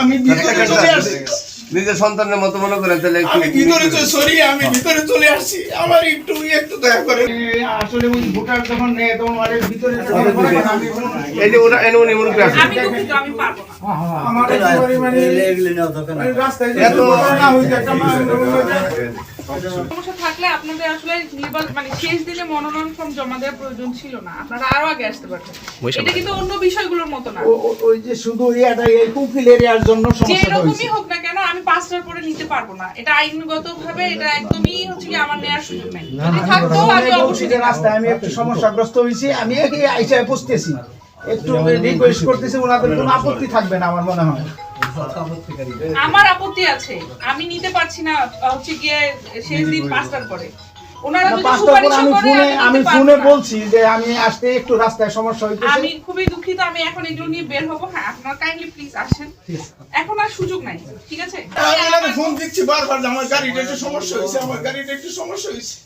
আমি ভিতরে চলে আসছি, নিজের সন্তানের মতো মনে করেন তাহলে আমি ভিতরে চলে আসছি, আমার একটু দয়া করে। আসলে ওই ভোটার যখন নেয় তখন ওদের ভিতরে এই যে ওরা এনে উনি মনে করে আসে আমি দুঃখিত, আমি পারবো না। আমার একেবারে মানে রাস্তায় যে ঘটনা হয়েছে একটা সমস্যা থাকলে আপনাদের আসলে মানে শেষ দিনে মনোনয়ন ফর্ম জমা দেওয়ার প্রয়োজন ছিল না, আপনারা আরো আগে আসতে পারতেন। এটা কিন্তু অন্য বিষয়গুলোর মতো না। ওই যে শুধু এই কুকিল এরিয়ার জন্য যে সমস্যাটা হয়েছে। এরকমই হোক না কেন, আমি 5টার পরে নিতে পারবো না। এটা আইনগত ভাবে এটা একদমই হচ্ছে কি আমার নেওয়ার সুযোগ নাই। যদি থাকতো আমি অবশ্যই যে রাস্তায় আমি একটু সমস্যাগ্রস্ত হয়েছি, আমি এই আইসায় বুঝতেছি, একটু রিকোয়েস্ট করতেছি, ওনাদের কোনো আপত্তি থাকবে না আমার মনে হয়। আমার আপত্তি আছে, আমি নিতে পারছি না হচ্ছে গিয়ে শেষ দিন 5টার পরে। ওনারা যদি সুপারিশ করে আমি ফোনে বলছি যে আমি আসতে একটু রাস্তায় সমস্যা হইতেছে। আমি খুবই দুঃখিত, আমি এখন এগুলো নিয়ে বের হবো। হ্যাঁ, আপনারা কাইন্ডলি প্লিজ আসেন, এখন আর সুযোগ নাই, ঠিক আছে? আমি ফোন দিচ্ছি বারবার, আমার গাড়িটা একটু সমস্যা হয়েছে,